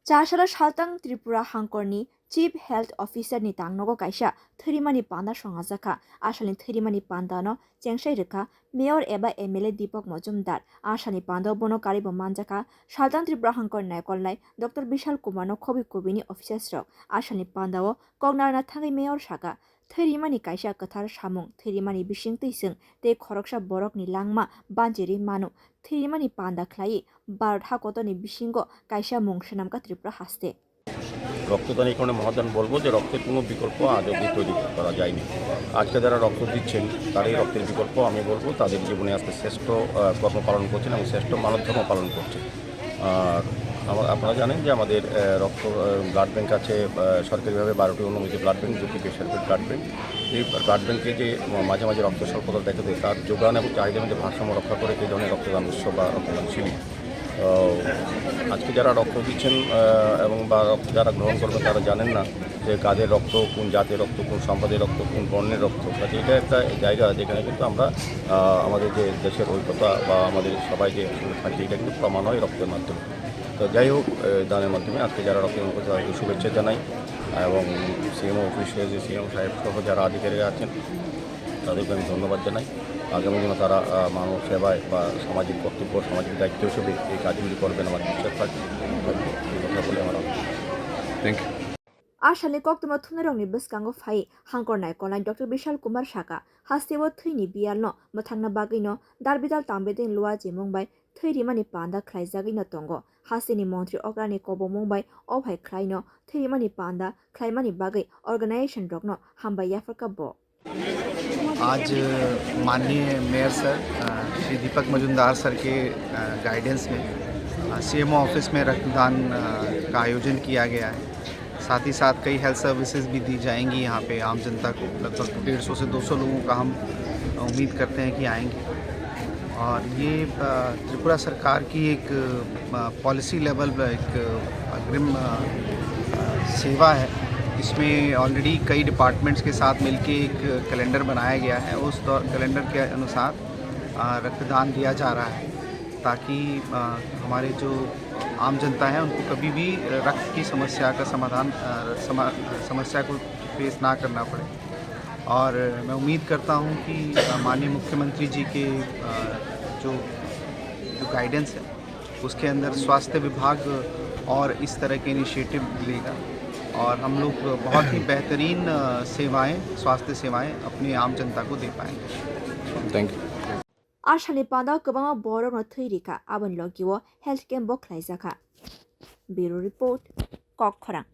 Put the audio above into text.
चारसाला सालतां Tripura हांकरनि chief health अफिसार नि tangnogo kaisa thwirimani panda songchajakha asani thwirimani panda no chengsai rwkha mayor eba MLA Deepak Majumdar asani panda bono karibo manjaka सालतां Tripura हांकर नायकलनाय Dr. Bishal Kumar no khobi kubini officers rok asani panda o koknarna thangai mayor saka thwirimani kaisa kathar samung thwirimani bising twising tei khoroksa borok ni langma banjiri manu thwirimani panda khlai Bharat hakotoni bisingo kaisa mung swnamka Tripura haste রক্তদান এই কারণে মহাদান বলবো যে রক্তের কোনো বিকল্প আজ অবধি তৈরি করা যায়নি। আজকে যারা রক্ত দিচ্ছেন তারই রক্তের বিকল্প আমি বলবো তাদের জীবনে আজকে শ্রেষ্ঠ কর্ম পালন করছেন এবং শ্রেষ্ঠ মানবধর্ম পালন করছেন। আর আপনারা জানেন যে আমাদের রক্ত ব্লাড ব্যাংক আছে সরকারিভাবে 12টি অনুমোদিত ব্লাড ব্যাংক, 2টি বেসরকারি ব্লাড ব্যাংক। এই ব্লাড ব্যাংকে যে মাঝে মাঝে রক্ত স্বল্পতা দেখা দেয় তার যোগান এবং চাহিদার মধ্যে ভারসাম্য রক্ষা করে এই ধরনের রক্তদান উৎসব বা রক্তদান শিবির। আজকে যারা রক্ত দিচ্ছেন এবং বা রক্ত যারা গ্রহণ করবেন তারা জানেন না যে কাদের রক্ত, কোন জাতের রক্ত, কোন সম্প্রদায়ের রক্ত, কোন বর্ণের রক্ত। কাজে এটা একটা জায়গা যেখানে কিন্তু আমরা আমাদের যে দেশের ঐক্যতা বা আমাদের সবাই যে থাকি এটা কিন্তু প্রমাণ হয় রক্তের মাধ্যমে। তো যাই হোক, দানের মাধ্যমে আজকে যারা রক্তদান করছে তাদেরকে শুভেচ্ছা জানাই এবং সিএমও অফিসে যে সিএম সাহেব সহ যারা আধিকারিক আছেন তাদেরকে আমি ধন্যবাদ জানাই। আগামী দিনে তারা মানব সেবায় বা সামাজিক কর্তব্য, সামাজিক দায়িত্ব হিসেবে এই কাজগুলি করবেন আমার বিশ্বাস থাকে। এই কথা বলে আমার thank you. Asani koktoma thunarongni bwskango phai hangkor naikolnai Dr. Bishal Kumar Saka hasteo thwini bialno mothangna bagino darbidal tambeding lua jemongbai thwirimani panda khlaijagino tongo hasini montri okrani kobo mongbai obhai khlaino thwirimani panda khlaimani bagai organization rokno hambai yafarka bo। आज माननीय mayor sir Shri Deepak Majumdar sir के guidance में CMO office में रक्तदान का आयोजन किया गया है। साथ ही साथ कई हेल्थ सर्विसेज भी दी जाएंगी यहाँ पे आम जनता को। लगभग 150 से 200 लोगों का हम उम्मीद करते हैं कि आएंगे। और ये त्रिपुरा सरकार की एक पॉलिसी लेवल एक अग्रिम सेवा है। इसमें ऑलरेडी कई डिपार्टमेंट्स के साथ मिलके एक कैलेंडर बनाया गया है। उस कैलेंडर के अनुसार रक्तदान दिया जा रहा है ताकि हमारे जो आम जनता है उनको कभी भी रक्त की समस्या का समस्या को फेस ना करना पड़े। और मैं उम्मीद करता हूँ कि माननीय मुख्यमंत्री जी के जो गाइडेंस है उसके अंदर स्वास्थ्य विभाग और इस तरह के इनिशिएटिव लेगा और हम लोग बहुत ही बेहतरीन सेवाएं, स्वास्थ्य सेवाएं अपनी आम जनता को दे पाएंगे। Thank you. Asani panda kubanga borok no thwirika abon logiwo health camp bo khlaijaka। Bureau report Kokkhorang।